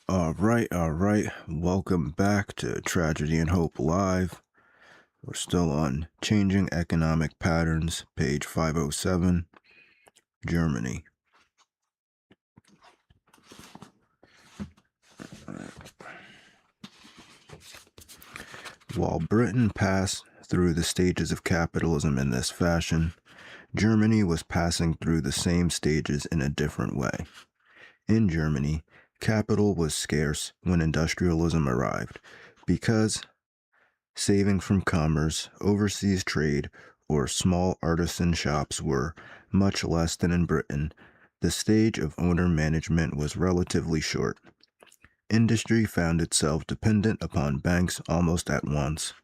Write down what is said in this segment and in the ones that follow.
All right. Welcome back to Tragedy and Hope Live. We're still on Changing Economic Patterns, page 507, Germany. While Britain passed through the stages of capitalism in this fashion, Germany was passing through the same stages in a different way. In Germany, capital was scarce when industrialism arrived because saving from commerce, overseas trade, or small artisan shops were much less than in Britain. The stage of owner management was relatively short. Industry found itself dependent upon banks almost at once.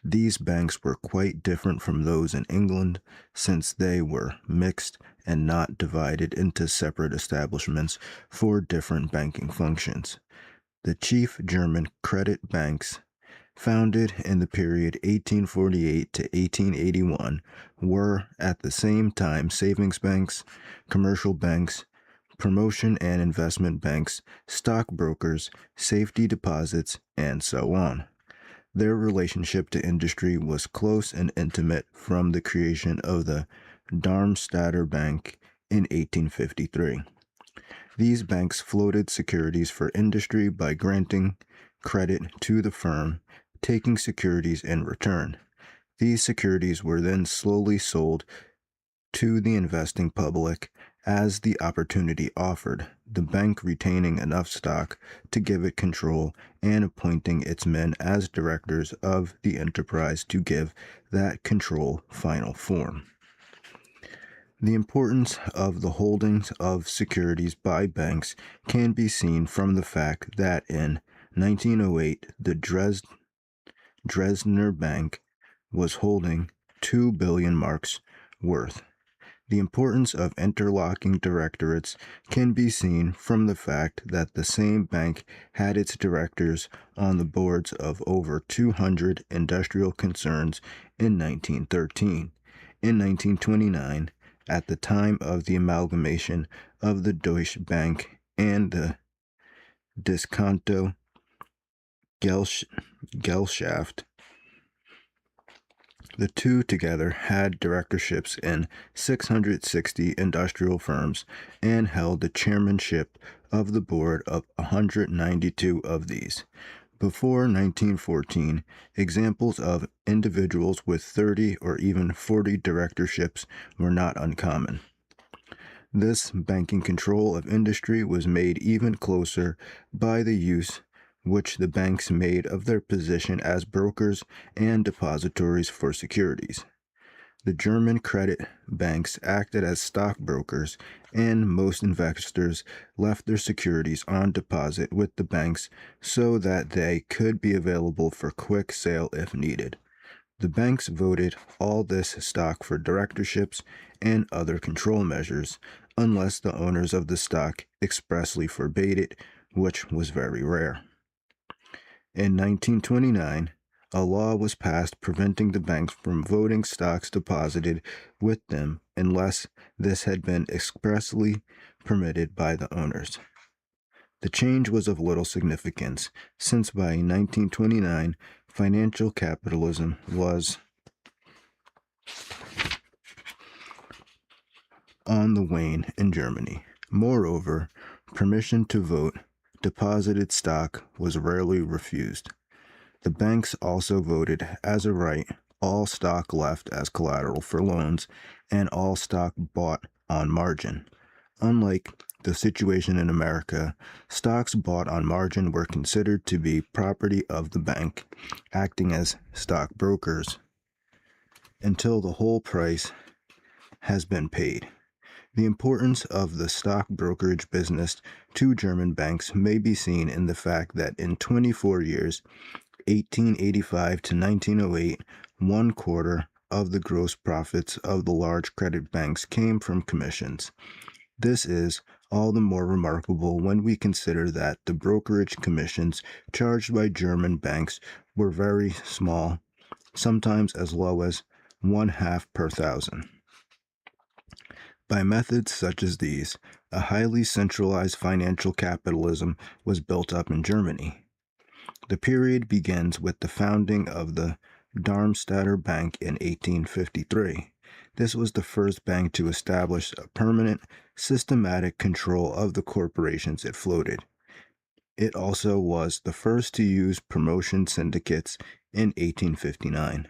These banks were quite different from those in England, since they were mixed and not divided into separate establishments for different banking functions. The chief German credit banks, founded in the period 1848 to 1881, were at the same time savings banks, commercial banks, promotion and investment banks, stockbrokers, safety deposits, and so on. Their relationship to industry was close and intimate from the creation of the Darmstadter Bank in 1853. These banks floated securities for industry by granting credit to the firm, taking securities in return. These securities were then slowly sold to the investing public as the opportunity offered, the bank retaining enough stock to give it control and appointing its men as directors of the enterprise to give that control final form. The importance of the holdings of securities by banks can be seen from the fact that in 1908 the Dresdner Bank was holding 2 billion marks worth. The importance of interlocking directorates can be seen from the fact that the same bank had its directors on the boards of over 200 industrial concerns in 1913. In 1929, at the time of the amalgamation of the Deutsche Bank and the Diskonto Gesellschaft, the two together had directorships in 660 industrial firms and held the chairmanship of the board of 192 of these. Before 1914, examples of individuals with 30 or even 40 directorships were not uncommon. This banking control of industry was made even closer by the use which the banks made of their position as brokers and depositories for securities. The German credit banks acted as stockbrokers, and most investors left their securities on deposit with the banks so that they could be available for quick sale if needed. The banks voted all this stock for directorships and other control measures, unless the owners of the stock expressly forbade it, which was very rare. In 1929, a law was passed preventing the banks from voting stocks deposited with them unless this had been expressly permitted by the owners. The change was of little significance, since by 1929, financial capitalism was on the wane in Germany. Moreover, permission to vote deposited stock was rarely refused. The banks also voted as a right all stock left as collateral for loans and all stock bought on margin. Unlike the situation in America, stocks bought on margin were considered to be property of the bank, acting as stockbrokers until the whole price has been paid. The importance of the stock brokerage business to German banks may be seen in the fact that in 24 years, 1885 to 1908, 1/4 of the gross profits of the large credit banks came from commissions. This is all the more remarkable when we consider that the brokerage commissions charged by German banks were very small, sometimes as low as 1/2 per thousand. By methods such as these, a highly centralized financial capitalism was built up in Germany. The period begins with the founding of the Darmstadter Bank in 1853. This was the first bank to establish a permanent, systematic control of the corporations it floated. It also was the first to use promotion syndicates in 1859.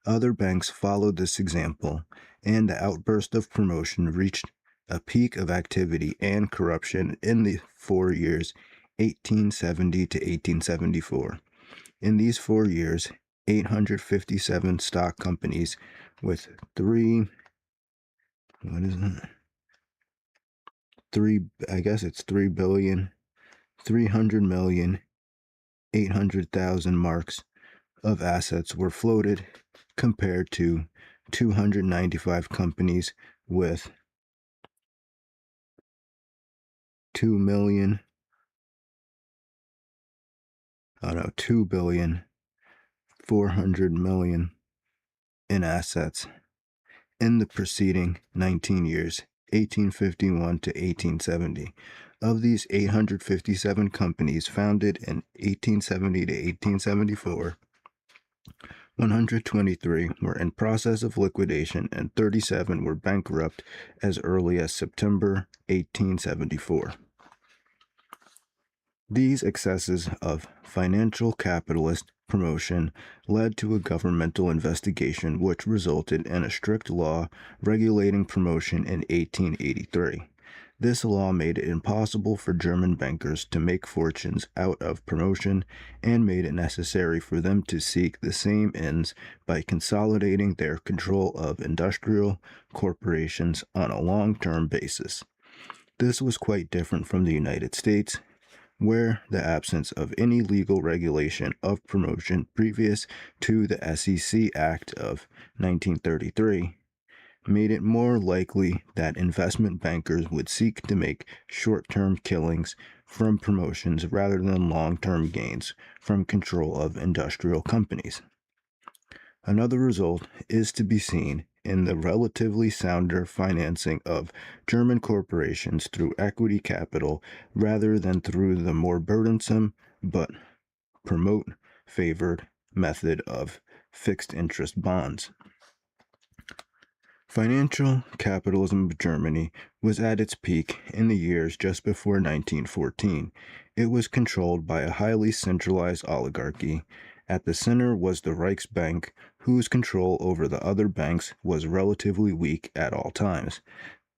Other banks followed this example, and the outburst of promotion reached a peak of activity and corruption in the 4 years 1870 to 1874. In these 4 years, 857 stock companies with $3,800,000,800,000 of assets were floated, compared to 295 companies with 2,400,000,000 in assets in the preceding 19 years, 1851 to 1870. Of these 857 companies founded in 1870 to 1874, 123 were in process of liquidation and 37 were bankrupt as early as September 1874. These excesses of financial capitalist promotion led to a governmental investigation which resulted in a strict law regulating promotion in 1883. This law made it impossible for German bankers to make fortunes out of promotion and made it necessary for them to seek the same ends by consolidating their control of industrial corporations on a long-term basis. This was quite different from the United States, where the absence of any legal regulation of promotion previous to the SEC Act of 1933 made it more likely that investment bankers would seek to make short-term killings from promotions rather than long-term gains from control of industrial companies. Another result is to be seen in the relatively sounder financing of German corporations through equity capital rather than through the more burdensome but promote-favored method of fixed interest bonds. Financial capitalism of Germany was at its peak in the years just before 1914. It was controlled by a highly centralized oligarchy. At the center was the Reichsbank, whose control over the other banks was relatively weak at all times.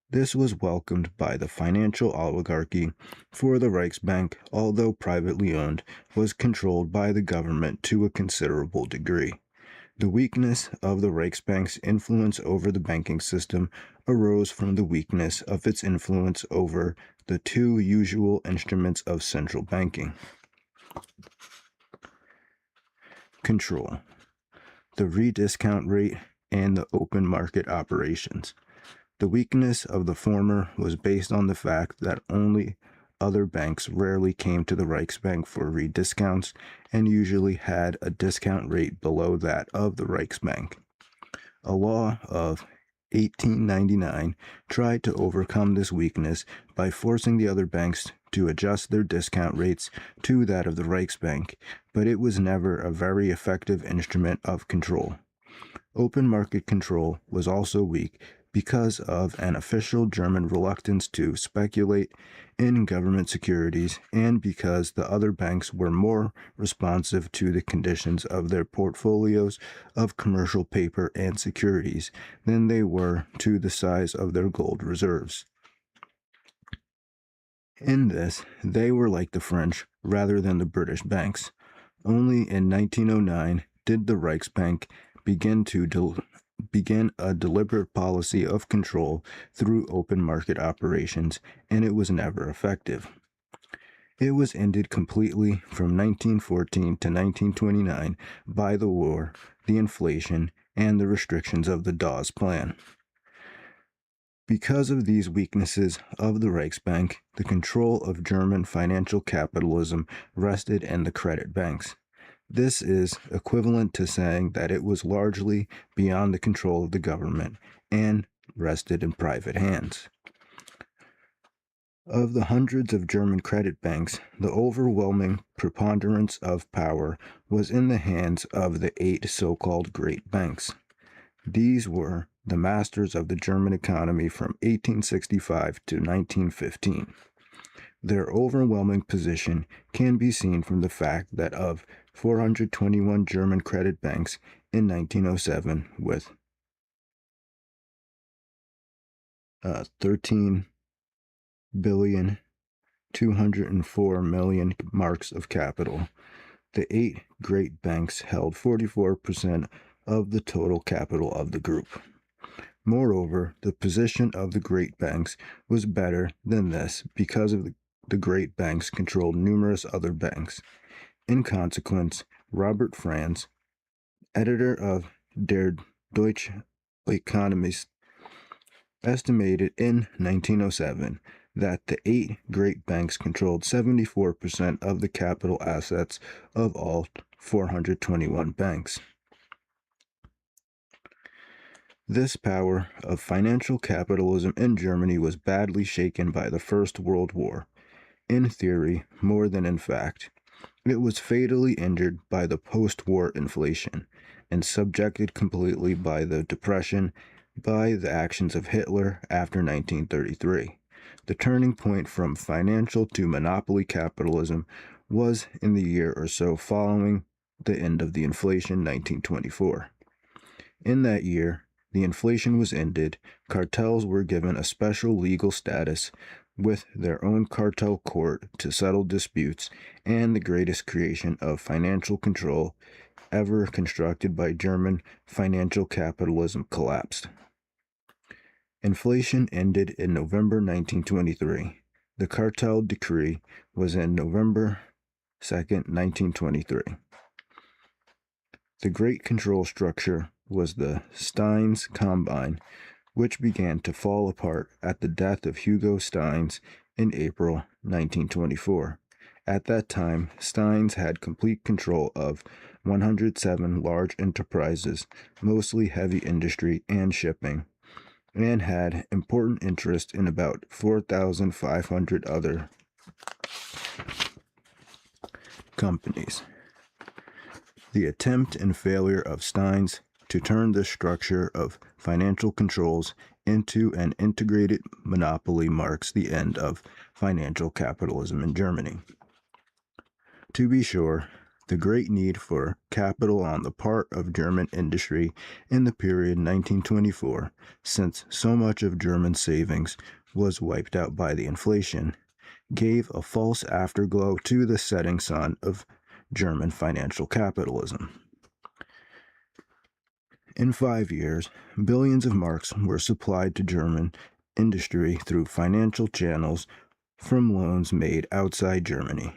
This was welcomed by the financial oligarchy, for the Reichsbank, although privately owned, was controlled by the government to a considerable degree. The weakness of the Reichsbank's influence over the banking system arose from the weakness of its influence over the two usual instruments of central banking. Control: the rediscount rate and the open market operations. The weakness of the former was based on the fact that only other banks rarely came to the Reichsbank for rediscounts and usually had a discount rate below that of the Reichsbank. A law of 1899 tried to overcome this weakness by forcing the other banks to adjust their discount rates to that of the Reichsbank, but it was never a very effective instrument of control. Open market control was also weak because of an official German reluctance to speculate in government securities and because the other banks were more responsive to the conditions of their portfolios of commercial paper and securities than they were to the size of their gold reserves. In this, they were like the French rather than the British banks. Only in 1909 did the Reichsbank begin a deliberate policy of control through open market operations, and it was never effective. It was ended completely from 1914 to 1929 by the war, the inflation, and the restrictions of the Dawes Plan. Because of these weaknesses of the Reichsbank, the control of German financial capitalism rested in the credit banks. This is equivalent to saying that it was largely beyond the control of the government, and rested in private hands. Of the hundreds of German credit banks, the overwhelming preponderance of power was in the hands of the 8 so-called great banks. These were the masters of the German economy from 1865 to 1915. Their overwhelming position can be seen from the fact that of 421 German credit banks in 1907 with 13 billion 204 million marks of capital, the 8 great banks held 44% of the total capital of the group. Moreover, the position of the great banks was better than this because of the great banks controlled numerous other banks. In consequence, Robert Franz, editor of Der Deutsche Ökonomist, estimated in 1907 that the 8 great banks controlled 74% of the capital assets of all 421 banks. This power of financial capitalism in Germany was badly shaken by the First World War. In theory, more than in fact, it was fatally injured by the post-war inflation and subjected completely by the Depression by the actions of Hitler after 1933. The turning point from financial to monopoly capitalism was in the year or so following the end of the inflation, 1924. In that year, the inflation was ended, cartels were given a special legal status with their own cartel court to settle disputes, and the greatest creation of financial control ever constructed by German financial capitalism collapsed. Inflation ended in November 1923. The cartel decree was in November 2nd, 1923. The great control structure was the Steins Combine, which began to fall apart at the death of Hugo Steins in April 1924. At that time, Steins had complete control of 107 large enterprises, mostly heavy industry and shipping, and had important interest in about 4,500 other companies. The attempt and failure of Steins to turn this structure of financial controls into an integrated monopoly marks the end of financial capitalism in Germany. To be sure, the great need for capital on the part of German industry in the period 1924, since so much of German savings was wiped out by the inflation, gave a false afterglow to the setting sun of German financial capitalism. In 5 years, billions of marks were supplied to German industry through financial channels from loans made outside Germany.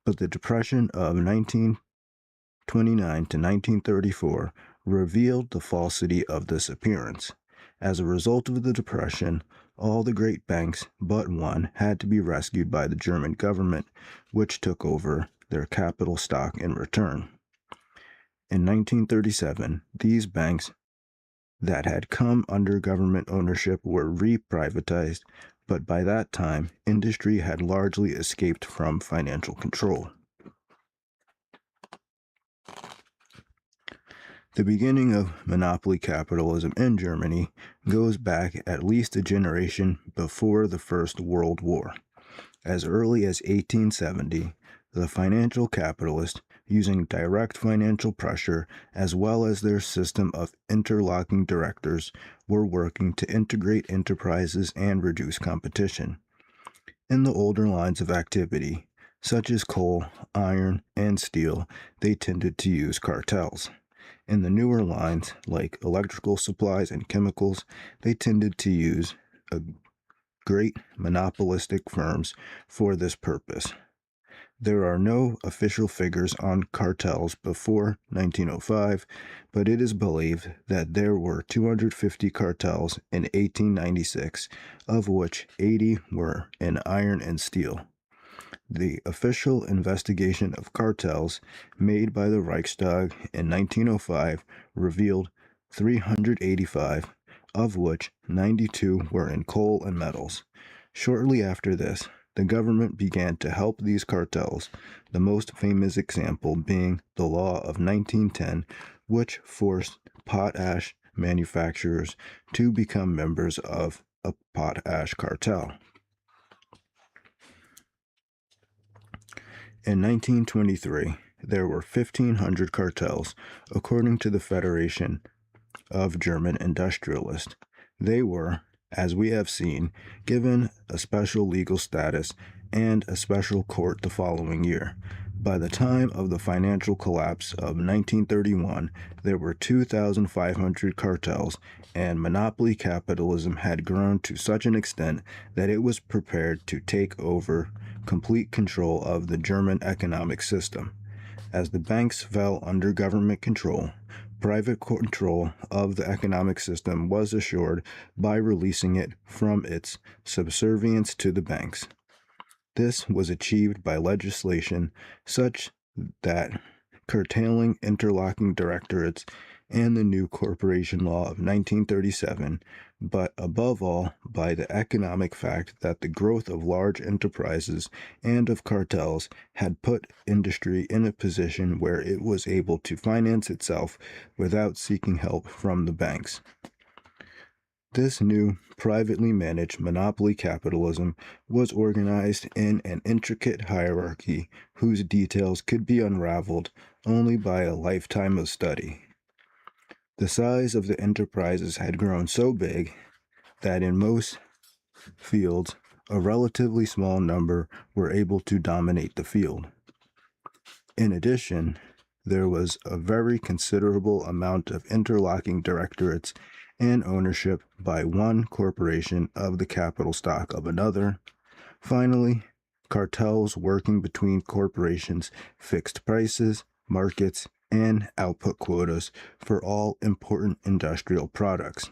But the Depression of 1929 to 1934 revealed the falsity of this appearance. As a result of the Depression, all the great banks but one had to be rescued by the German government, which took over their capital stock in return. In 1937, these banks that had come under government ownership were re-privatized, but by that time, industry had largely escaped from financial control. The beginning of monopoly capitalism in Germany goes back at least a generation before the First World War. As early as 1870, the financial capitalists, using direct financial pressure as well as their system of interlocking directors, were working to integrate enterprises and reduce competition. In the older lines of activity, such as coal, iron, and steel, they tended to use cartels. In the newer lines, like electrical supplies and chemicals, they tended to use great monopolistic firms for this purpose. There are no official figures on cartels before 1905, but it is believed that there were 250 cartels in 1896, of which 80 were in iron and steel. The official investigation of cartels made by the Reichstag in 1905 revealed 385, of which 92 were in coal and metals. Shortly after this, the government began to help these cartels, the most famous example being the Law of 1910, which forced potash manufacturers to become members of a potash cartel. In 1923, there were 1,500 cartels, according to the Federation of German Industrialists. They were, as we have seen, given a special legal status and a special court the following year. By the time of the financial collapse of 1931, there were 2,500 cartels, and monopoly capitalism had grown to such an extent that it was prepared to take over complete control of the German economic system. As the banks fell under government control, private control of the economic system was assured by releasing it from its subservience to the banks. This was achieved by legislation such that curtailing interlocking directorates and the new corporation law of 1937, but above all by the economic fact that the growth of large enterprises and of cartels had put industry in a position where it was able to finance itself without seeking help from the banks. This new privately managed monopoly capitalism was organized in an intricate hierarchy whose details could be unraveled only by a lifetime of study. The size of the enterprises had grown so big that in most fields, a relatively small number were able to dominate the field. In addition, there was a very considerable amount of interlocking directorates and ownership by one corporation of the capital stock of another. Finally, cartels working between corporations fixed prices, markets, and output quotas for all important industrial products.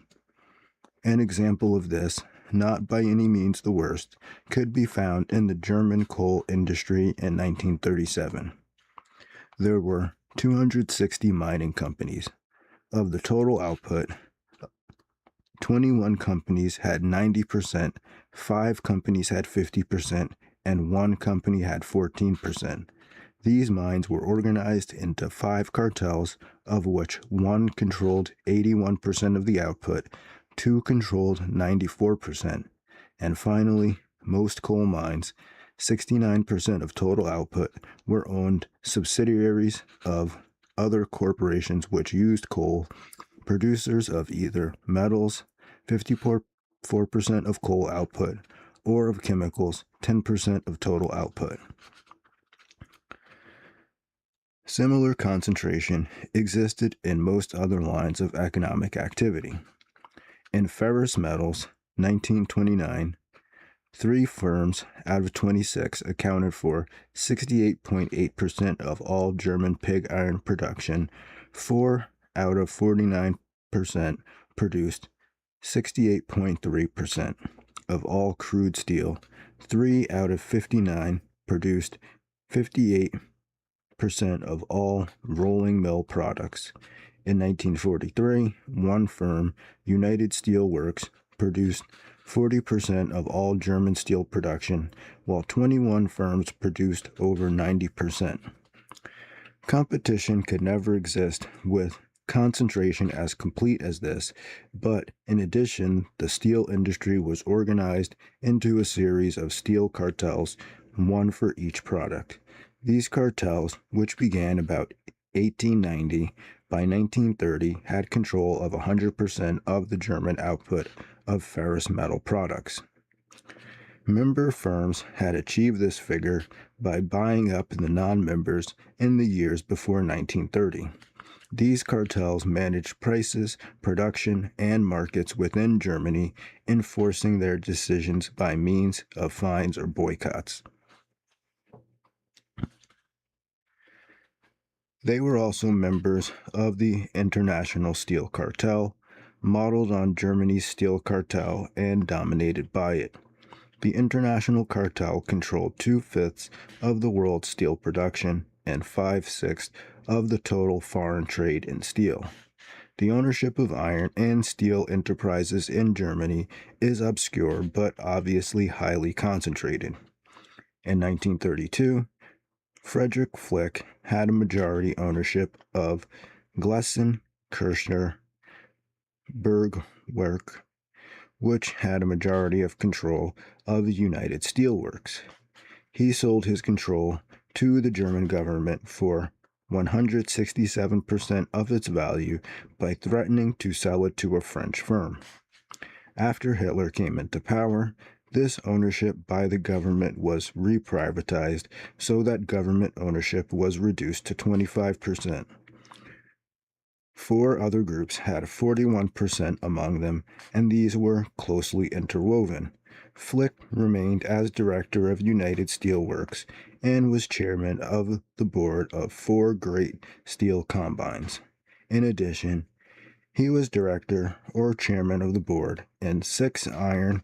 An example of this, not by any means the worst, could be found in the German coal industry in 1937. There were 260 mining companies. Of the total output, 21 companies had 90%, 5 companies had 50%, and 1 company had 14%. These mines were organized into 5 cartels, of which 1 controlled 81% of the output, 2 controlled 94%, and finally, most coal mines, 69% of total output, were owned subsidiaries of other corporations which used coal, producers of either metals, 54% of coal output, or of chemicals, 10% of total output. Similar concentration existed in most other lines of economic activity. In ferrous metals, 1929, 3 firms out of 26 accounted for 68.8% of all German pig iron production. 4 out of 49% produced 68.3% of all crude steel. 3 out of 59 produced 58% of all rolling mill products. In 1943, 1 firm, United Steel Works, produced 40% of all German steel production, while 21 firms produced over 90%. Competition could never exist with concentration as complete as this, but in addition, the steel industry was organized into a series of steel cartels, one for each product. These cartels, which began about 1890, by 1930 had control of 100% of the German output of ferrous metal products. Member firms had achieved this figure by buying up the non-members in the years before 1930. These cartels managed prices, production, and markets within Germany, enforcing their decisions by means of fines or boycotts. They were also members of the International Steel Cartel, modeled on Germany's steel cartel and dominated by it. The International Cartel controlled 2/5 of the world's steel production and 5/6 of the total foreign trade in steel. The ownership of iron and steel enterprises in Germany is obscure but obviously highly concentrated. In 1932, Friedrich Flick had a majority ownership of Glessen Kirchner Bergwerk, which had a majority of control of the United Steelworks. He sold his control to the German government for 167% of its value by threatening to sell it to a French firm. After Hitler came into power, this ownership by the government was reprivatized so that government ownership was reduced to 25%. Four other groups had 41% among them, and these were closely interwoven. Flick remained as director of United Steelworks and was chairman of the board of four great steel combines. In addition, he was director or chairman of the board in 6 iron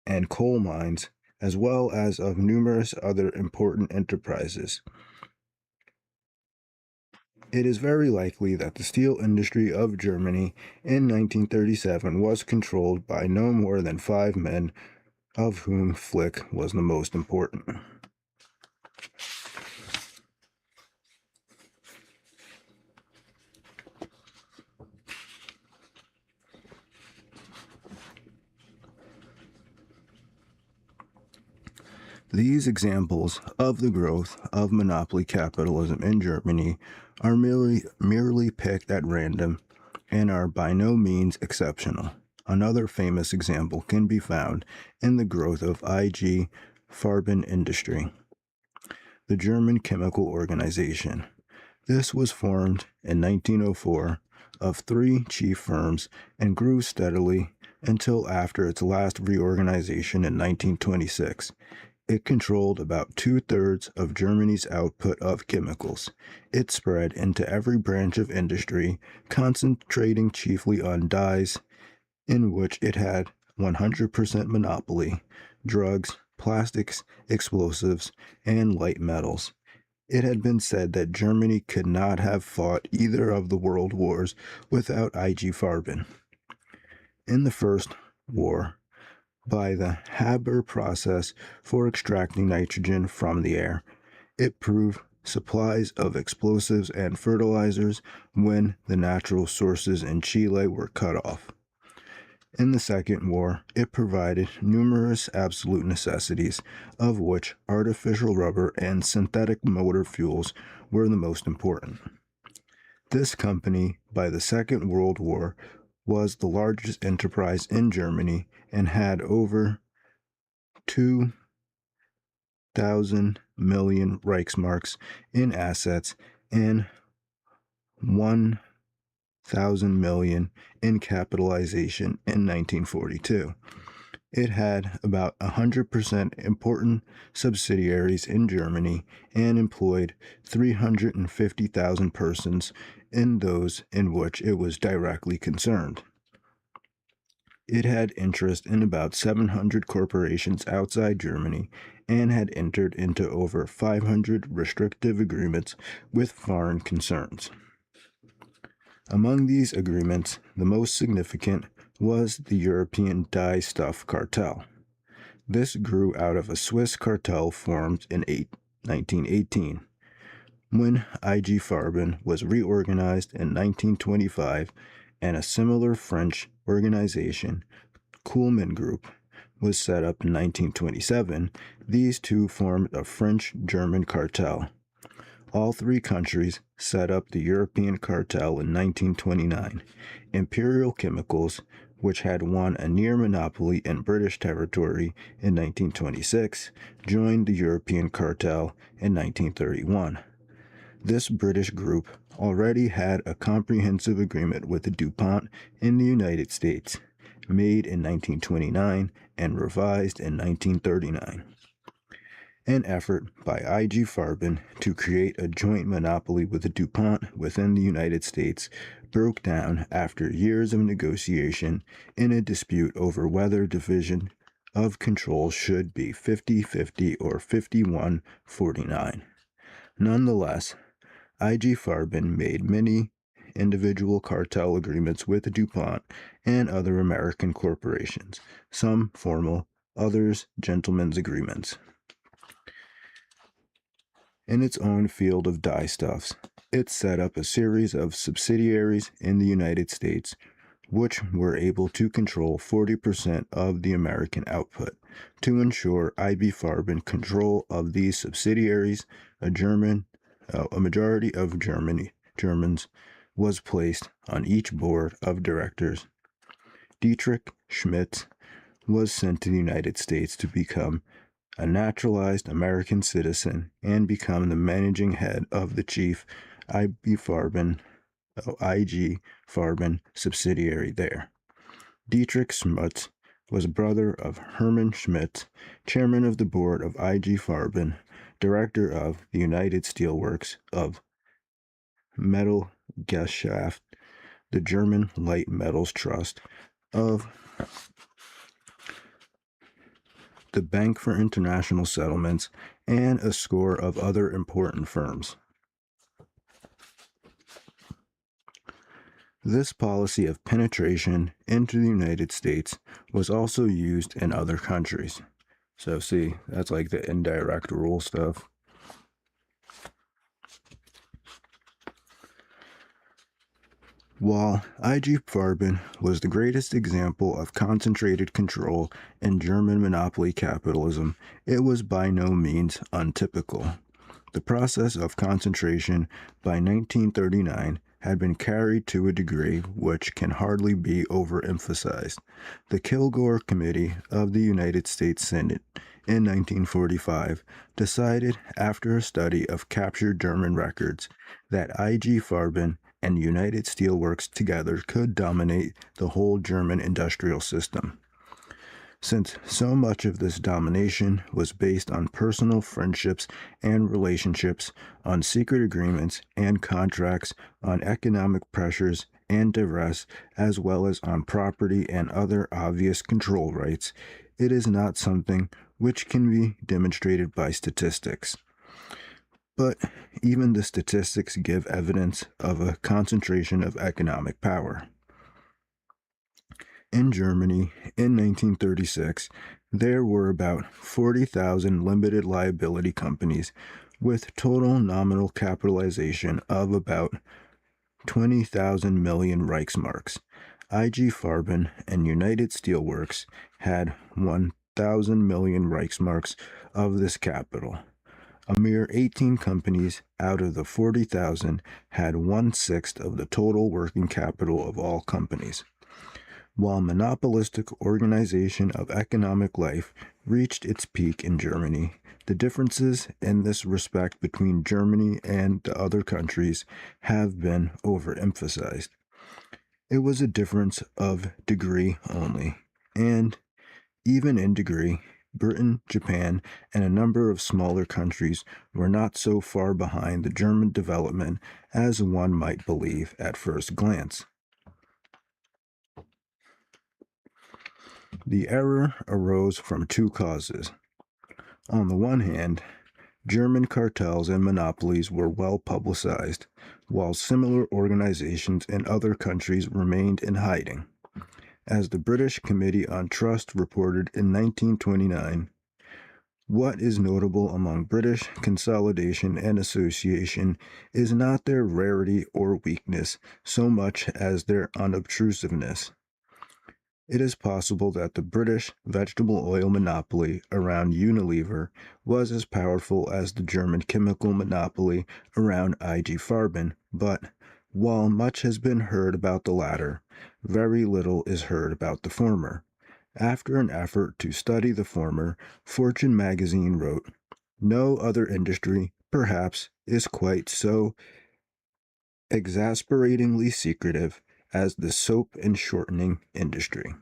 and coal mines, as well as of numerous other important enterprises. It is very likely that the steel industry of Germany in 1937 was controlled by no more than 5 men, of whom Flick was the most important. These examples of the growth of monopoly capitalism in Germany are merely picked at random and are by no means exceptional. Another famous example can be found in the growth of IG Farben industry, the German chemical organization. This was formed in 1904 of 3 chief firms and grew steadily until after its last reorganization in 1926. It controlled about 2/3 of Germany's output of chemicals. It spread into every branch of industry, concentrating chiefly on dyes, in which it had 100% monopoly, drugs, plastics, explosives, and light metals. It had been said that Germany could not have fought either of the world wars without IG Farben. In the First War, by the Haber process for extracting nitrogen from the air, it proved supplies of explosives and fertilizers when the natural sources in Chile were cut off. In the Second War, it provided numerous absolute necessities, of which artificial rubber and synthetic motor fuels were the most important. This company, by the Second World War, was the largest enterprise in Germany and had over 2,000 million Reichsmarks in assets and 1,000 million in capitalization in 1942. It had about 100% important subsidiaries in Germany and employed 350,000 persons in those in which it was directly concerned. It had interest in about 700 corporations outside Germany and had entered into over 500 restrictive agreements with foreign concerns. Among these agreements, the most significant was the European Dye Stuff Cartel. This grew out of a Swiss cartel formed in 1918. When IG Farben was reorganized in 1925, and a similar French organization, Kuhlmann Group, was set up in 1927, these two formed a French-German cartel. All 3 countries set up the European cartel in 1929. Imperial Chemicals, which had won a near monopoly in British territory in 1926, joined the European cartel in 1931. This British group already had a comprehensive agreement with DuPont in the United States, made in 1929 and revised in 1939. An effort by IG Farben to create a joint monopoly with DuPont within the United States broke down after years of negotiation in a dispute over whether division of control should be 50-50 or 51-49. Nonetheless, IG Farben made many individual cartel agreements with DuPont and other American corporations, some formal, others gentlemen's agreements. In its own field of dyestuffs, it set up a series of subsidiaries in the United States which were able to control 40% of the American output. To ensure IB Farben control of these subsidiaries, a majority of Germans was placed on each board of directors. Dietrich Schmidt was sent to the United States to become a naturalized American citizen and become the managing head of the chief IG Farben subsidiary there. Dietrich Schmidt was brother of Hermann Schmidt, chairman of the board of IG Farben, director of the United Steelworks of Metallgesellschaft, the German Light Metals Trust, of the Bank for International Settlements, and a score of other important firms. This policy of penetration into the United States was also used in other countries. So see, that's like the indirect rule stuff. While IG Farben was the greatest example of concentrated control in German monopoly capitalism, it was by no means untypical. The process of concentration by 1939 had been carried to a degree which can hardly be overemphasized. The Kilgore Committee of the United States Senate in 1945 decided, after a study of captured German records, that IG Farben and United Steelworks together could dominate the whole German industrial system. Since so much of this domination was based on personal friendships and relationships, on secret agreements and contracts, on economic pressures and duress, as well as on property and other obvious control rights, it is not something which can be demonstrated by statistics. But even the statistics give evidence of a concentration of economic power. In Germany, in 1936, there were about 40,000 limited liability companies with total nominal capitalization of about 20,000 million Reichsmarks. IG Farben and United Steelworks had 1,000 million Reichsmarks of this capital. A mere 18 companies out of the 40,000 had 1/6 of the total working capital of all companies. While monopolistic organization of economic life reached its peak in Germany, the differences in this respect between Germany and the other countries have been overemphasized. It was a difference of degree only, and even in degree, Britain, Japan, and a number of smaller countries were not so far behind the German development as one might believe at first glance. The error arose from two causes. On the one hand, German cartels and monopolies were well publicized, while similar organizations in other countries remained in hiding. As the British Committee on Trust reported in 1929, what is notable among British consolidation and association is not their rarity or weakness so much as their unobtrusiveness. It is possible that the British vegetable oil monopoly around Unilever was as powerful as the German chemical monopoly around IG Farben, but while much has been heard about the latter, very little is heard about the former. After an effort to study the former, Fortune magazine wrote, "No other industry, perhaps, is quite so exasperatingly secretive as the soap and shortening industry."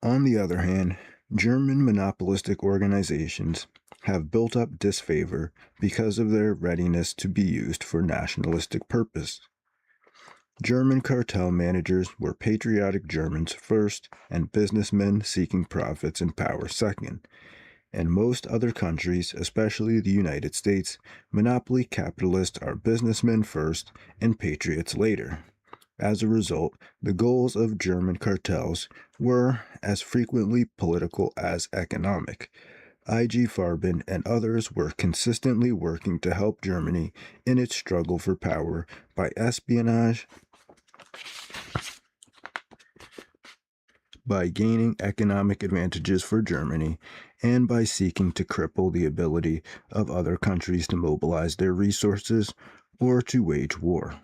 On the other hand, German monopolistic organizations have built up disfavor because of their readiness to be used for nationalistic purpose. German cartel managers were patriotic Germans first and businessmen seeking profits and power second. In most other countries, especially the United States, monopoly capitalists are businessmen first and patriots later. As a result, the goals of German cartels were as frequently political as economic. I.G. Farben and others were consistently working to help Germany in its struggle for power by espionage, by gaining economic advantages for Germany, and by seeking to cripple the ability of other countries to mobilize their resources or to wage war.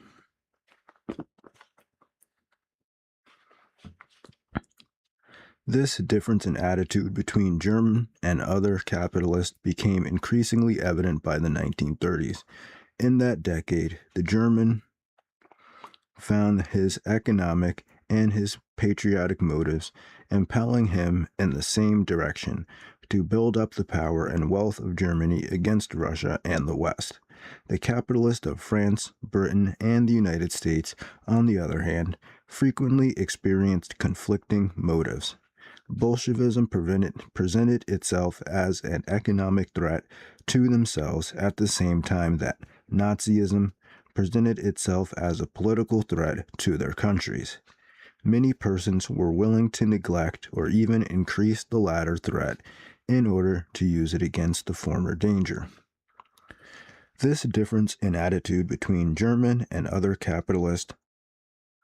This difference in attitude between German and other capitalists became increasingly evident by the 1930s. In that decade, the German found his economic and his patriotic motives impelling him in the same direction to build up the power and wealth of Germany against Russia and the West. The capitalists of France, Britain, and the United States, on the other hand, frequently experienced conflicting motives. Bolshevism presented itself as an economic threat to themselves at the same time that Nazism presented itself as a political threat to their countries. Many persons were willing to neglect or even increase the latter threat in order to use it against the former danger. This difference in attitude between German and other capitalists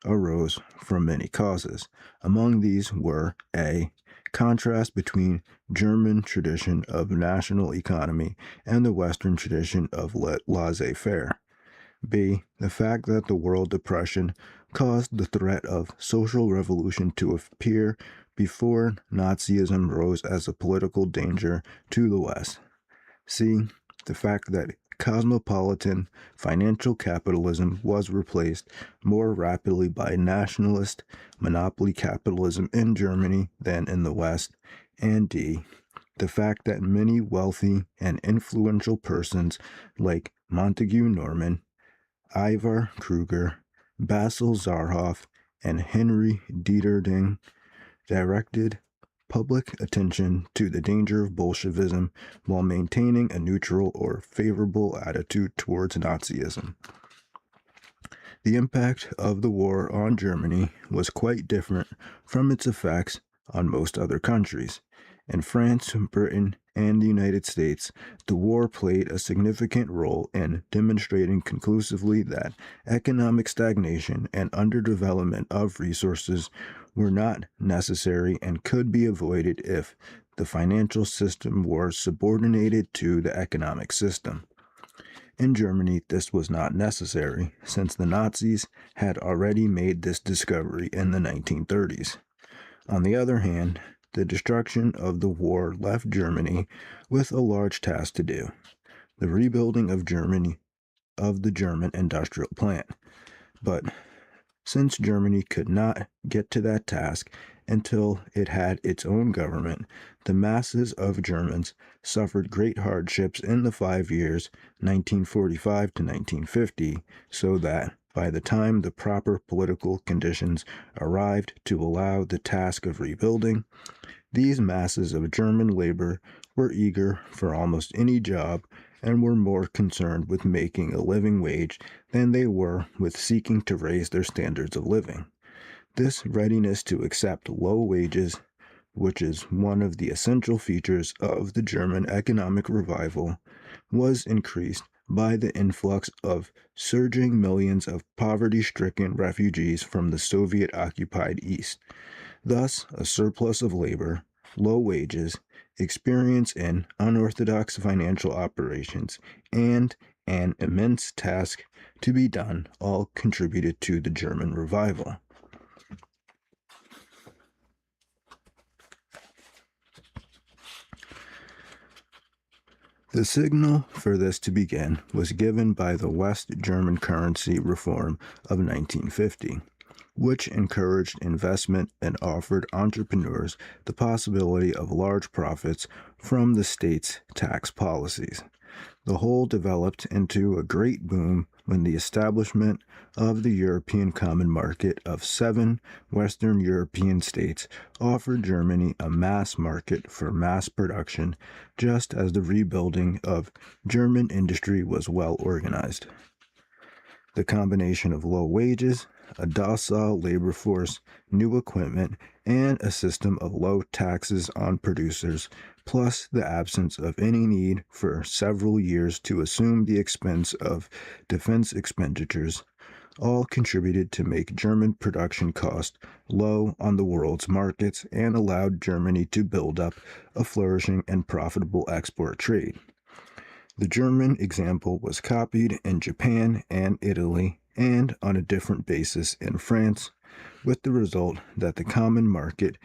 arose from many causes. Among these were a contrast between German tradition of national economy and the Western tradition of laissez-faire. B. The fact that the World Depression caused the threat of social revolution to appear before Nazism rose as a political danger to the West. C. The fact that cosmopolitan financial capitalism was replaced more rapidly by nationalist monopoly capitalism in Germany than in the West. And D. The fact that many wealthy and influential persons like Montague Norman, Ivar Kruger, Basil Zarhoff, and Henry Dieterding directed public attention to the danger of Bolshevism while maintaining a neutral or favorable attitude towards Nazism. The impact of the war on Germany was quite different from its effects on most other countries. In France, Britain, and the United States, the war played a significant role in demonstrating conclusively that economic stagnation and underdevelopment of resources were not necessary and could be avoided if the financial system was subordinated to the economic system. In Germany, this was not necessary, since the Nazis had already made this discovery in the 1930s. On the other hand, the destruction of the war left Germany with a large task to do: the rebuilding of the German industrial plant. But since Germany could not get to that task until it had its own government, the masses of Germans suffered great hardships in the 5 years 1945 to 1950, so that by the time the proper political conditions arrived to allow the task of rebuilding, these masses of German labor were eager for almost any job and were more concerned with making a living wage than they were with seeking to raise their standards of living. This readiness to accept low wages, which is one of the essential features of the German economic revival, was increased by the influx of surging millions of poverty-stricken refugees from the Soviet-occupied East. Thus, a surplus of labor, low wages, experience in unorthodox financial operations, and an immense task to be done all contributed to the German revival. The signal for this to begin was given by the West German currency reform of 1950, which encouraged investment and offered entrepreneurs the possibility of large profits from the state's tax policies. The whole developed into a great boom when the establishment of the European Common Market of 7 Western European states offered Germany a mass market for mass production, just as the rebuilding of German industry was well organized. The combination of low wages, a docile labor force, new equipment, and a system of low taxes on producers, plus the absence of any need for several years to assume the expense of defense expenditures, all contributed to make German production costs low on the world's markets and allowed Germany to build up a flourishing and profitable export trade. The German example was copied in Japan and Italy, and on a different basis in France, with the result that the common market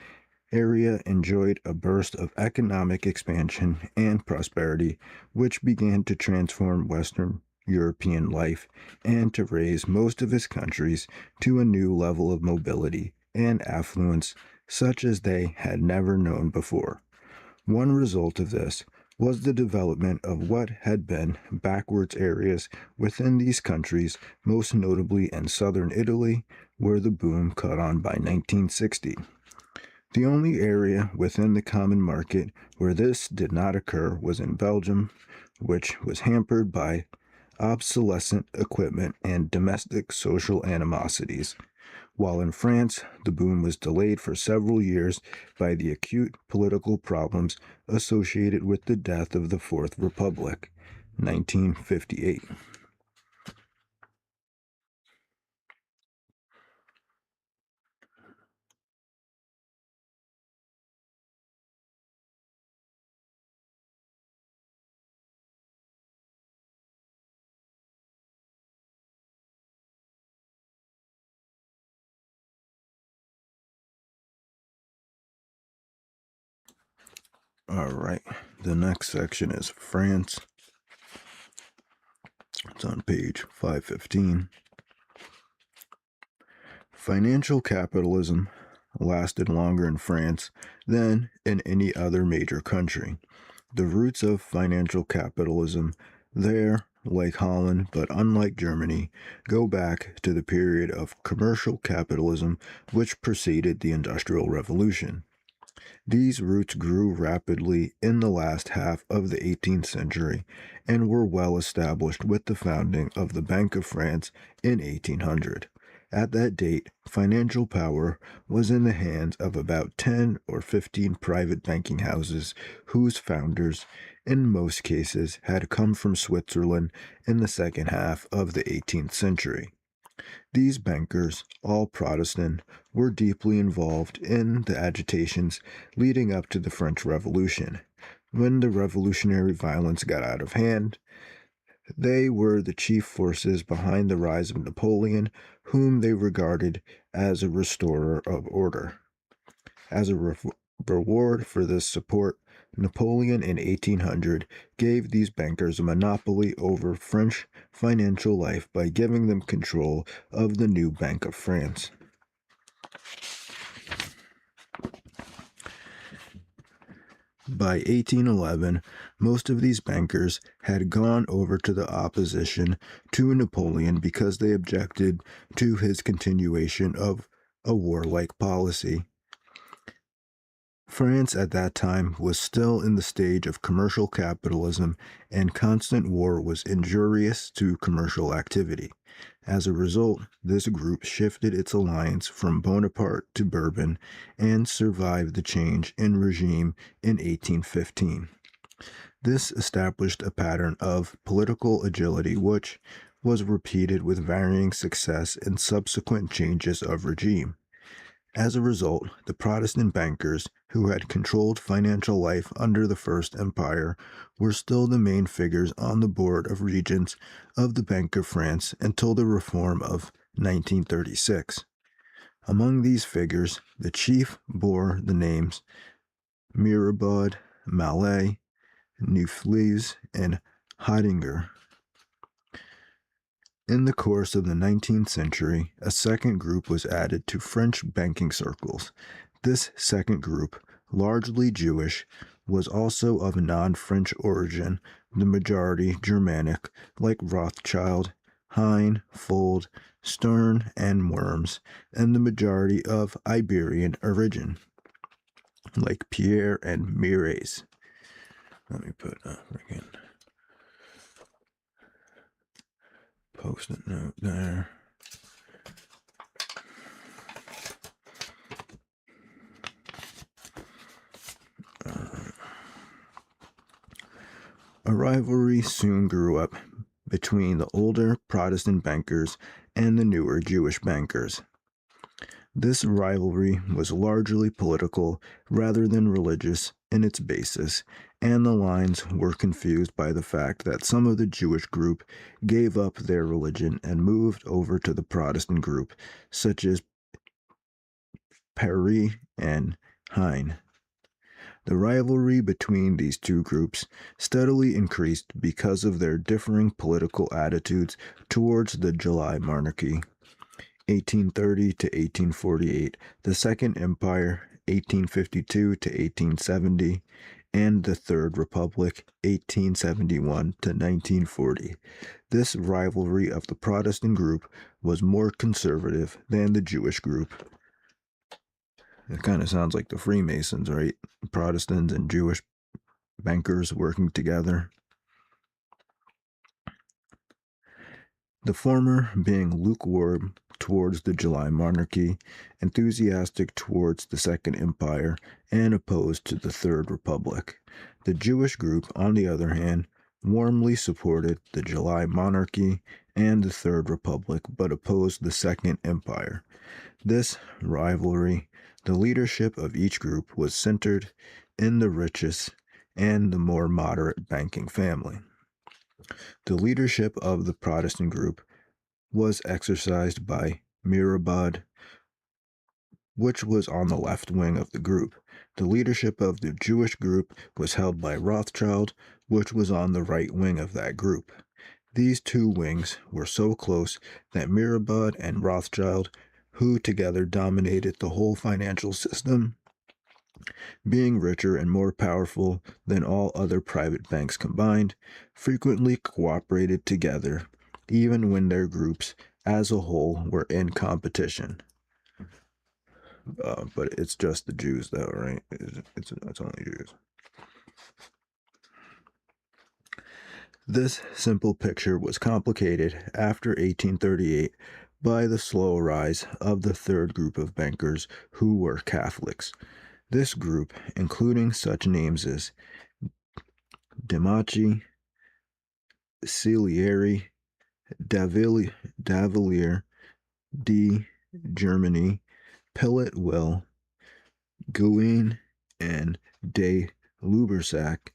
area enjoyed a burst of economic expansion and prosperity, which began to transform Western European life and to raise most of its countries to a new level of mobility and affluence such as they had never known before. One result of this was the development of what had been backwards areas within these countries, most notably in southern Italy, where the boom caught on by 1960. The only area within the common market where this did not occur was in Belgium, which was hampered by obsolescent equipment and domestic social animosities, while in France, the boom was delayed for several years by the acute political problems associated with the death of the Fourth Republic, 1958. All right, the next section is France. It's on page 515. Financial capitalism lasted longer in France than in any other major country. The roots of financial capitalism there, like Holland, but unlike Germany, go back to the period of commercial capitalism which preceded the Industrial Revolution. These roots grew rapidly in the last half of the 18th century and were well established with the founding of the Bank of France in 1800. At that date, financial power was in the hands of about 10 or 15 private banking houses whose founders, in most cases, had come from Switzerland in the second half of the 18th century. These bankers, all Protestant, were deeply involved in the agitations leading up to the French Revolution. When the revolutionary violence got out of hand, they were the chief forces behind the rise of Napoleon, whom they regarded as a restorer of order. As a reward for this support, Napoleon in 1800 gave these bankers a monopoly over French financial life by giving them control of the new Bank of France. By 1811, most of these bankers had gone over to the opposition to Napoleon because they objected to his continuation of a warlike policy. France at that time was still in the stage of commercial capitalism, and constant war was injurious to commercial activity. As a result, this group shifted its alliance from Bonaparte to Bourbon and survived the change in regime in 1815. This established a pattern of political agility which was repeated with varying success in subsequent changes of regime. As a result, the Protestant bankers, who had controlled financial life under the First Empire, were still the main figures on the board of regents of the Bank of France until the reform of 1936. Among these figures, the chief bore the names Mirabaud, Mallet, Neuflize, and Heidinger. In the course of the 19th century, a second group was added to French banking circles. This second group, largely Jewish, was also of non-French origin, the majority Germanic, like Rothschild, Hine, Fold, Stern, and Worms, and the majority of Iberian origin, like Pierre and Mires. Let me put a freaking post-it note there. A rivalry soon grew up between the older Protestant bankers and the newer Jewish bankers. This rivalry was largely political rather than religious in its basis, and the lines were confused by the fact that some of the Jewish group gave up their religion and moved over to the Protestant group, such as Paris and Hine. The rivalry between these two groups steadily increased because of their differing political attitudes towards the July monarchy. 1830 to 1848, the Second Empire, 1852 to 1870, and the Third Republic, 1871 to 1940. This rivalry of the Protestant group was more conservative than the Jewish group. It kind of sounds like the Freemasons, right? Protestants and Jewish bankers working together. The former being lukewarm towards the July monarchy, enthusiastic towards the Second Empire, and opposed to the Third Republic. The Jewish group, on the other hand, warmly supported the July monarchy and the Third Republic, but opposed the Second Empire. This rivalry, the leadership of each group was centered in the richest and the more moderate banking family. The leadership of the Protestant group was exercised by Mirabeau, which was on the left wing of the group. The leadership of the Jewish group was held by Rothschild, which was on the right wing of that group. These two wings were so close that Mirabeau and Rothschild, who together dominated the whole financial system, being richer and more powerful than all other private banks combined, frequently cooperated together, even when their groups as a whole were in competition. But it's just the Jews, though, right? It's only Jews. This simple picture was complicated after 1838 by the slow rise of the third group of bankers who were Catholics. This group, including such names as Demachi, Salieri, Davilier, D. Germany, Pillet Will, Guin, and de Lubersac,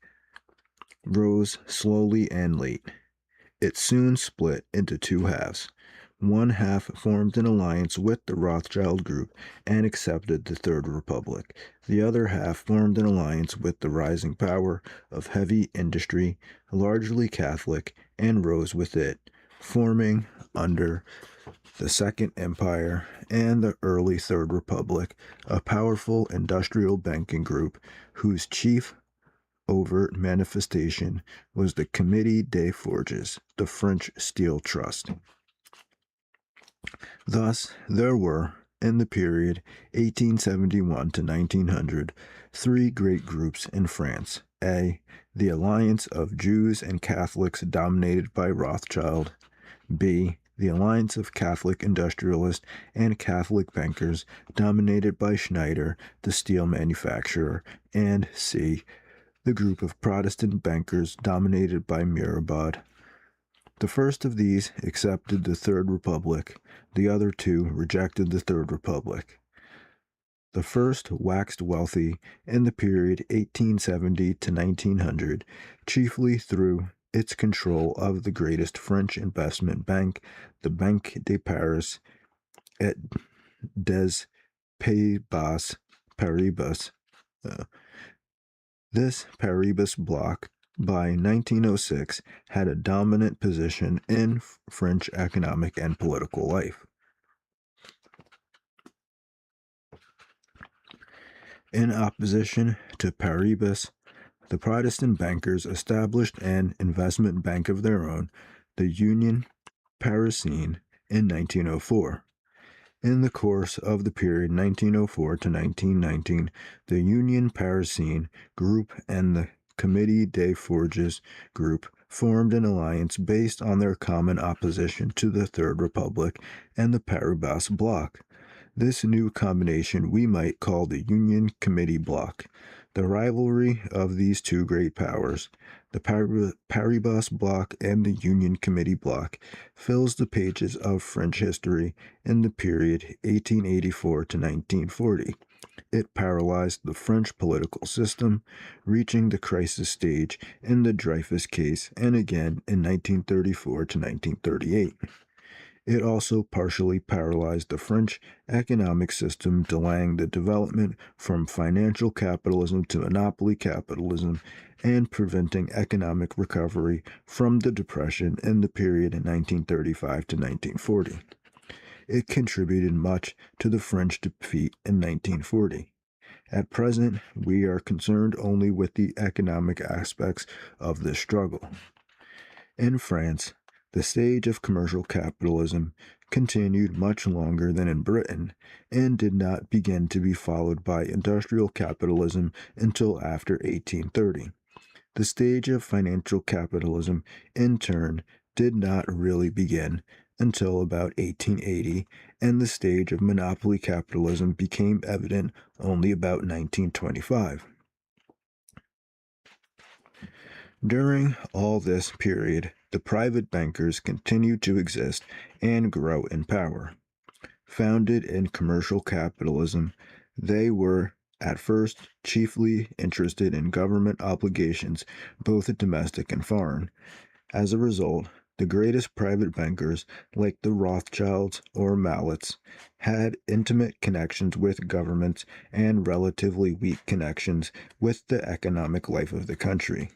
rose slowly and late. It soon split into two halves. One half formed an alliance with the Rothschild group and accepted the Third Republic. The other half formed an alliance with the rising power of heavy industry, largely Catholic, and rose with it, forming, under the Second Empire and the early Third Republic, a powerful industrial banking group whose chief overt manifestation was the Comité des Forges, the French steel trust. Thus, there were, in the period 1871 to 1900, three great groups in France. A. The alliance of Jews and Catholics dominated by Rothschild. B. The alliance of Catholic industrialists and Catholic bankers dominated by Schneider, the steel manufacturer. And C. The group of Protestant bankers dominated by Mirabeau. The first of these accepted the Third Republic. The other two rejected the Third Republic. The first waxed wealthy in the period 1870 to 1900, chiefly through its control of the greatest French investment bank, the Banque de Paris et des Pays-Bas, Paribas. This Paribas bloc, by 1906, had a dominant position in French economic and political life. In opposition to Paribas, the Protestant bankers established an investment bank of their own, the Union Parisine in 1904. In the course of the period 1904 to 1919, the Union Parisine Group and the Comité des Forges Group formed an alliance based on their common opposition to the Third Republic and the Paribas Bloc. This new combination we might call the Union Committee Bloc. The rivalry of these two great powers, the Paribas Bloc and the Union Committee Bloc, fills the pages of French history in the period 1884 to 1940. It paralyzed the French political system, reaching the crisis stage in the Dreyfus case and again in 1934 to 1938. It also partially paralyzed the French economic system, delaying the development from financial capitalism to monopoly capitalism and preventing economic recovery from the Depression in the period in 1935 to 1940. It contributed much to the French defeat in 1940. At present, we are concerned only with the economic aspects of this struggle. In France, the stage of commercial capitalism continued much longer than in Britain and did not begin to be followed by industrial capitalism until after 1830. The stage of financial capitalism, in turn, did not really begin until about 1880, and the stage of monopoly capitalism became evident only about 1925. During all this period, the private bankers continued to exist and grow in power. Founded in commercial capitalism, they were at first chiefly interested in government obligations, both domestic and foreign. As a result, the greatest private bankers, like the Rothschilds or Mallets, had intimate connections with governments and relatively weak connections with the economic life of the country.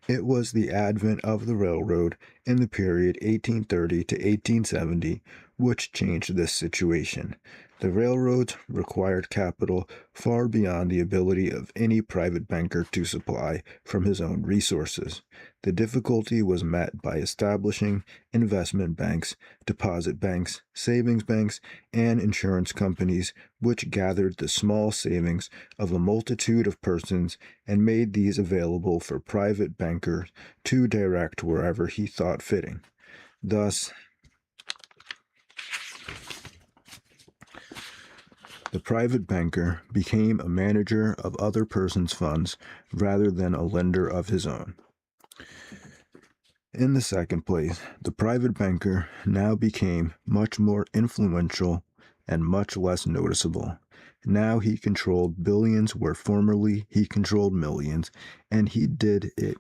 It was the advent of the railroad in the period 1830 to 1870 which changed this situation. The railroads required capital far beyond the ability of any private banker to supply from his own resources. The difficulty was met by establishing investment banks, deposit banks, savings banks, and insurance companies, which gathered the small savings of a multitude of persons and made these available for private bankers to direct wherever he thought fitting. Thus, the private banker became a manager of other persons' funds rather than a lender of his own. In the second place, the private banker now became much more influential and much less noticeable. Now he controlled billions where formerly he controlled millions, and he did it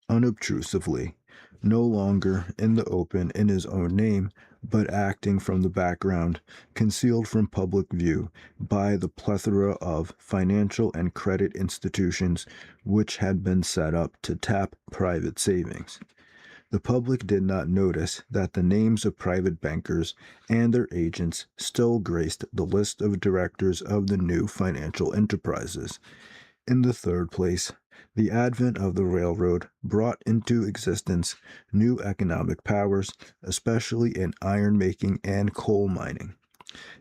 unobtrusively, no longer in the open in his own name, but acting from the background, concealed from public view by the plethora of financial and credit institutions which had been set up to tap private savings. The public did not notice that the names of private bankers and their agents still graced the list of directors of the new financial enterprises. In the third place, the advent of the railroad brought into existence new economic powers, especially in iron making and coal mining.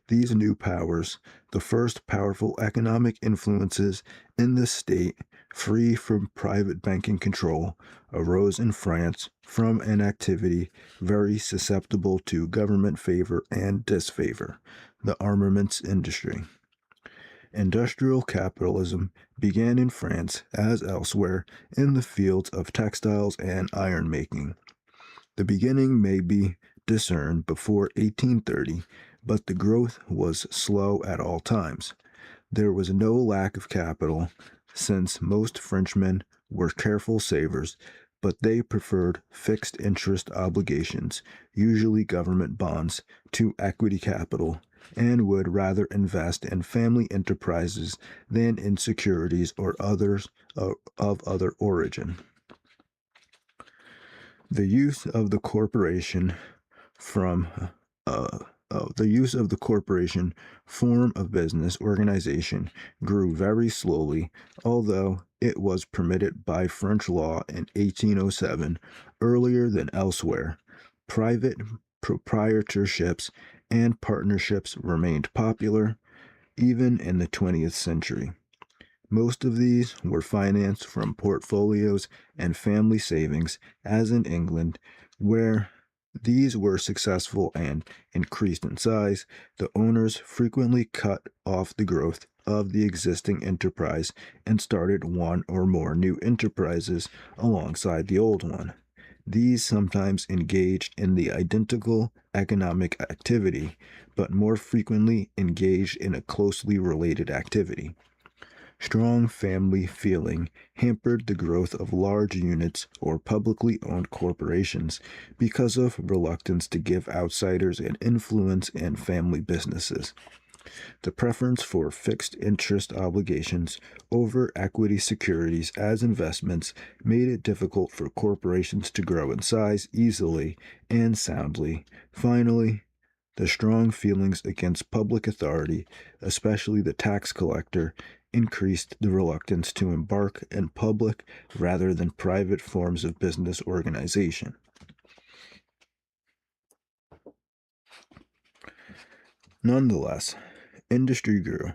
These new powers, the first powerful economic influences in the state free from private banking control, arose in France from an activity very susceptible to government favor and disfavor, the armaments industry. Industrial capitalism began in France, as elsewhere, in the fields of textiles and iron making. The beginning may be discerned before 1830, but the growth was slow at all times. There was no lack of capital, since most Frenchmen were careful savers, but they preferred fixed interest obligations, usually government bonds, to equity capital, and would rather invest in family enterprises than in securities or others of other origin. The use of the corporation form of business organization grew very slowly, although it was permitted by French law in 1807, earlier than elsewhere. Private proprietorships and partnerships remained popular even in the 20th century. Most of these were financed from portfolios and family savings, as in England, where these were successful and increased in size. The owners frequently cut off the growth of the existing enterprise and started one or more new enterprises alongside the old one. These sometimes engaged in the identical economic activity, but more frequently engaged in a closely related activity. Strong family feeling hampered the growth of large units or publicly owned corporations because of reluctance to give outsiders an influence in family businesses. The preference for fixed interest obligations over equity securities as investments made it difficult for corporations to grow in size easily and soundly. Finally, the strong feelings against public authority, especially the tax collector, increased the reluctance to embark in public rather than private forms of business organization. Nonetheless, industry grew,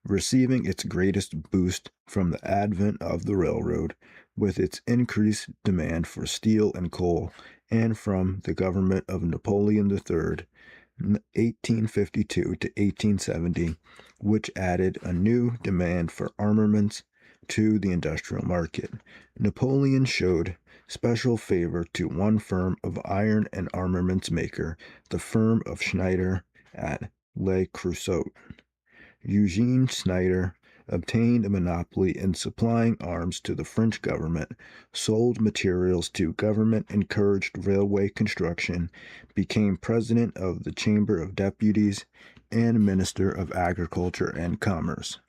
receiving its greatest boost from the advent of the railroad, with its increased demand for steel and coal, and from the government of Napoleon III, 1852 to 1870, which added a new demand for armaments to the industrial market. Napoleon showed special favor to one firm of iron and armaments maker, the firm of Schneider at Le Creusot. Eugene Schneider obtained a monopoly in supplying arms to the French government, sold materials to government-encouraged railway construction, became president of the Chamber of Deputies, and Minister of Agriculture and Commerce.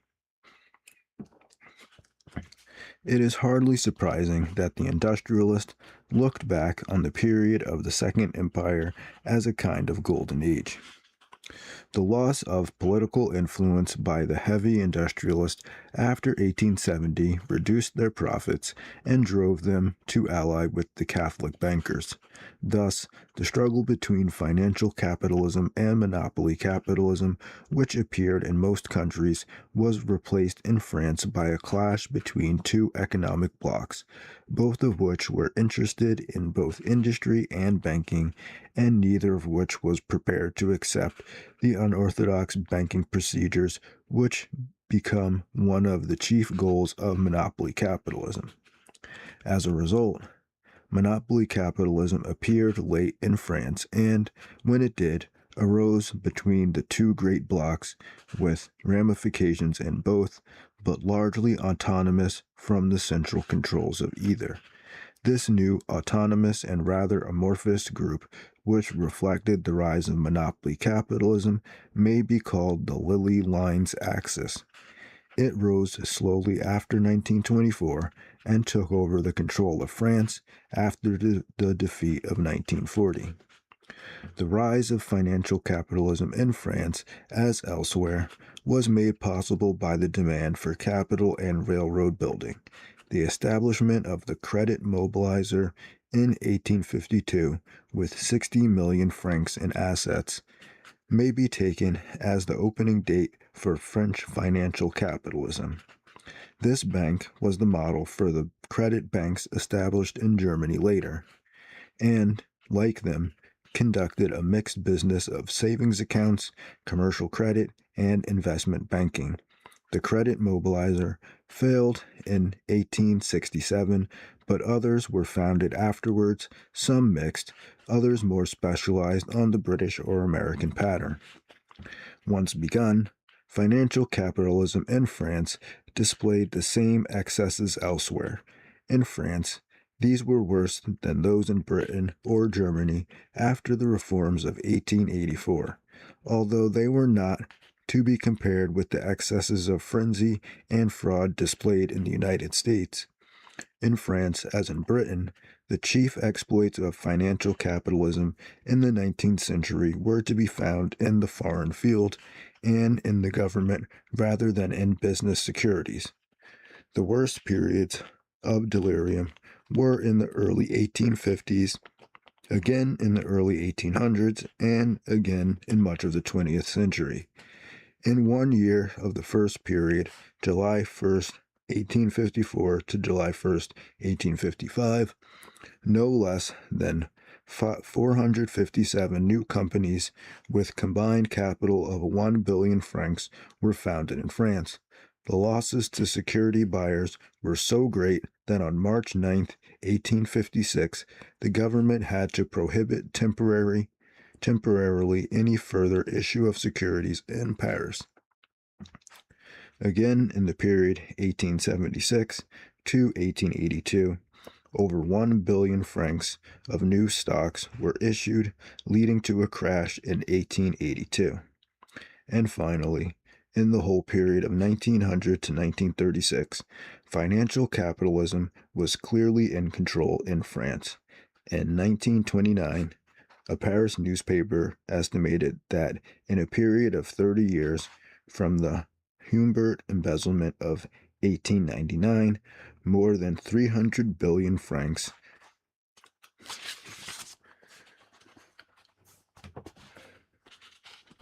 It is hardly surprising that the industrialist looked back on the period of the Second Empire as a kind of golden age. The loss of political influence by the heavy industrialists after 1870 reduced their profits and drove them to ally with the Catholic bankers. Thus, the struggle between financial capitalism and monopoly capitalism, which appeared in most countries, was replaced in France by a clash between two economic blocs, both of which were interested in both industry and banking, and neither of which was prepared to accept the unorthodox banking procedures which become one of the chief goals of monopoly capitalism. As a result, monopoly capitalism appeared late in France and, when it did, arose between the two great blocs with ramifications in both, but largely autonomous from the central controls of either. This new autonomous and rather amorphous group, which reflected the rise of monopoly capitalism, may be called the Lilly Lines axis. It rose slowly after 1924 and took over the control of France after the defeat of 1940. The rise of financial capitalism in France, as elsewhere, was made possible by the demand for capital and railroad building. The establishment of the Credit Mobiliser in 1852, with 60 million francs in assets, may be taken as the opening date for French financial capitalism. This bank was the model for the credit banks established in Germany later, and, like them, conducted a mixed business of savings accounts, commercial credit, and investment banking. The Credit Mobiliser failed in 1867, but others were founded afterwards, some mixed, others more specialized on the British or American pattern. Once begun, financial capitalism in France displayed the same excesses elsewhere. In France, these were worse than those in Britain or Germany after the reforms of 1884, although they were not to be compared with the excesses of frenzy and fraud displayed in the United States. In France, as in Britain, the chief exploits of financial capitalism in the 19th century were to be found in the foreign field and in the government rather than in business securities. The worst periods of delirium were in the early 1850s again in the early 1800s, and again in much of the 20th century. In 1 year of the first period, July 1st, 1854 to July 1st, 1855, no less than 457 new companies with combined capital of 1 billion francs were founded in France. The losses to security buyers were so great that on March 9th, 1856, the government had to prohibit temporarily any further issue of securities in Paris. Again, in the period 1876 to 1882, over 1 billion francs of new stocks were issued, leading to a crash in 1882. And finally, in the whole period of 1900 to 1936, financial capitalism was clearly in control in France. In 1929, a Paris newspaper estimated that in a period of 30 years, from the Humbert embezzlement of 1899, more than 300 billion francs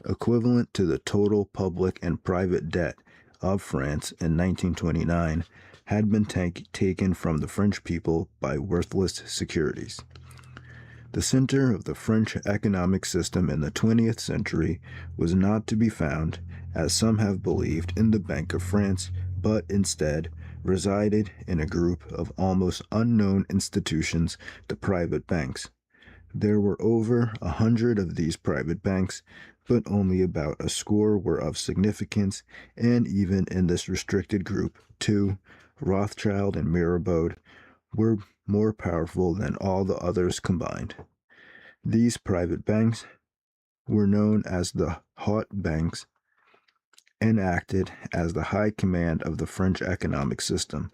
equivalent to the total public and private debt of France in 1929 had been taken from the French people by worthless securities. The center of the French economic system in the 20th century was not to be found, as some have believed, in the Bank of France, but instead resided in a group of almost unknown institutions, the private banks. There were over 100 of these private banks, but only about a score were of significance, and even in this restricted group, two, Rothschild and Mirabaud, were more powerful than all the others combined. These private banks were known as the Haut Banks and acted as the high command of the French economic system.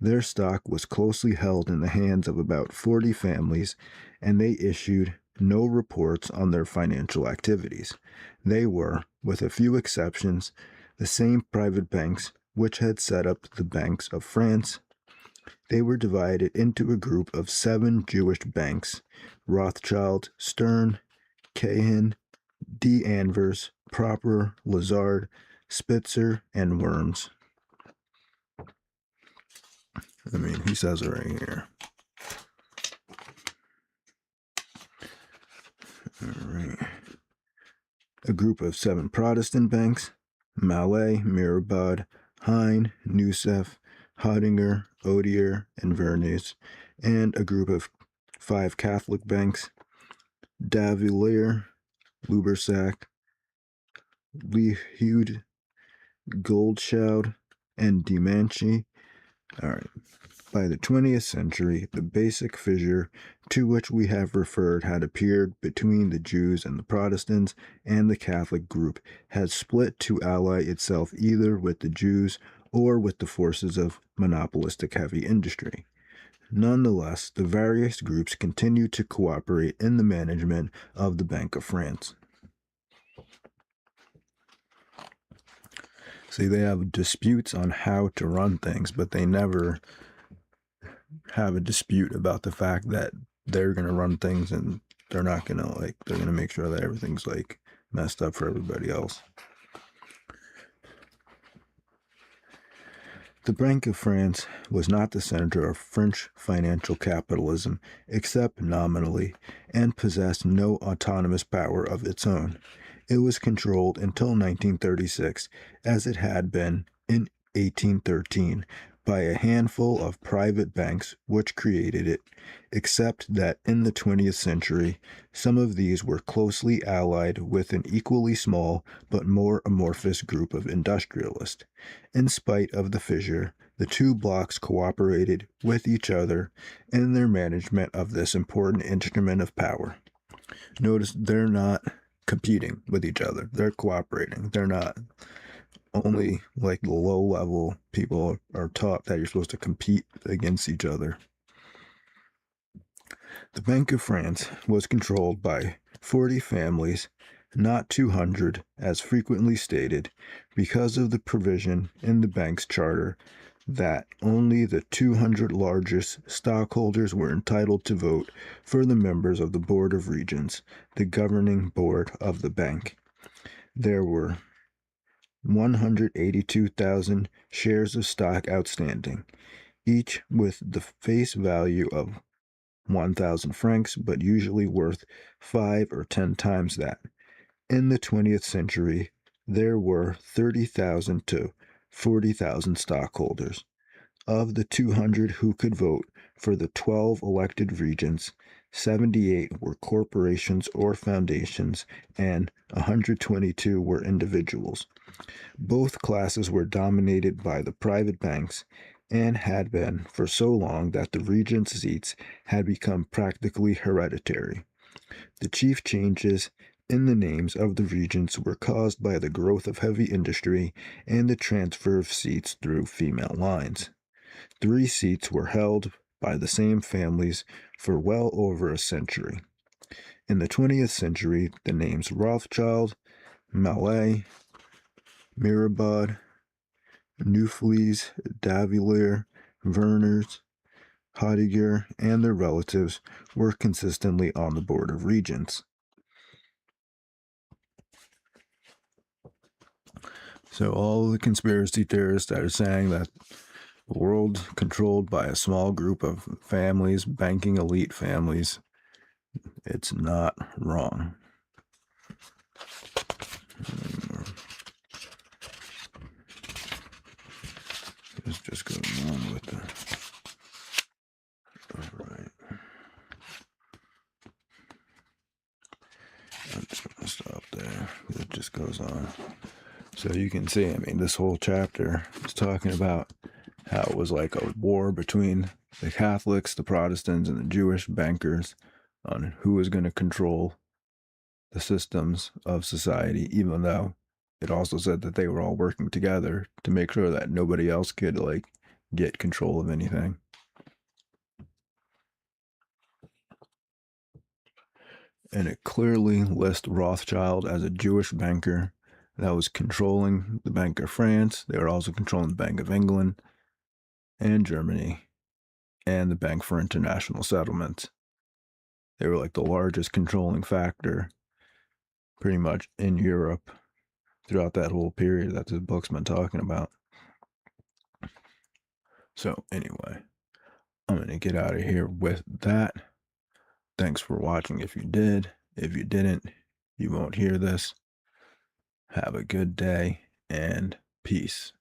Their stock was closely held in the hands of about 40 families, and they issued no reports on their financial activities. They were, with a few exceptions, the same private banks which had set up the banks of France. They were divided into a group of 7 Jewish banks: Rothschild, Stern, Cahen, D. Anvers, Proper, Lazard, Spitzer, and Worms. He says it right here. All right. A group of 7 Protestant banks: Mallet, Mirabaud, Hein, Nusef, Hodinger, Odier, and Vernes, and a group of 5 Catholic banks: Davilier, Lubersac, Lehud, Goldschaud, and Demanchi. All right. By the 20th century, the basic fissure to which we have referred had appeared between the Jews and the Protestants, and the Catholic group had split to ally itself either with the Jews or with the forces of monopolistic heavy industry. Nonetheless, the various groups continued to cooperate in the management of the Bank of France. See, they have disputes on how to run things, but they never have a dispute about the fact that they're going to run things and they're not going to, they're going to make sure that everything's, messed up for everybody else. The Bank of France was not the center of French financial capitalism, except nominally, and possessed no autonomous power of its own. It was controlled until 1936, as it had been in 1813, by a handful of private banks which created it, except that in the 20th century, some of these were closely allied with an equally small but more amorphous group of industrialists. In spite of the fissure, the two blocks cooperated with each other in their management of this important instrument of power. Notice they're not competing with each other. They're cooperating. They're not only the low level people are taught that you're supposed to compete against each other. The Bank of France was controlled by 40 families, not 200 as frequently stated, because of the provision in the bank's charter that only the 200 largest stockholders were entitled to vote for the members of the Board of Regents, the governing board of the bank. There were 182,000 shares of stock outstanding, each with the face value of 1,000 francs, but usually worth 5 or 10 times that. In the 20th century, there were 30,000 to 40,000 stockholders. Of the 200 who could vote for the 12 elected regents, 78 were corporations or foundations, and 122 were individuals. Both classes were dominated by the private banks and had been for so long that the regents' seats had become practically hereditary. The chief changes in the names of the regents were caused by the growth of heavy industry and the transfer of seats through female lines. 3 seats were held by the same families for well over a century. In the 20th century, the names Rothschild, Mallet, Mirabaud, Neuflies, Davilier, Werners, Heidegger, and their relatives were consistently on the Board of Regents. So all the conspiracy theorists that are saying that the world controlled by a small group of families, banking elite families, it's not wrong. It's just going on with the... All right. I'm just going to stop there. It just goes on. So you can see, I mean, this whole chapter is talking about how it was like a war between the Catholics, the Protestants, and the Jewish bankers on who was going to control the systems of society, even though it also said that they were all working together to make sure that nobody else could, like, get control of anything. And it clearly lists Rothschild as a Jewish banker that was controlling the Bank of France. They were also controlling the Bank of England and Germany and the Bank for International Settlements. They were like the largest controlling factor pretty much in Europe throughout that whole period that this book's been talking about. So anyway, I'm going to get out of here with that. Thanks for watching if you did. If you didn't, you won't hear this. Have a good day and peace.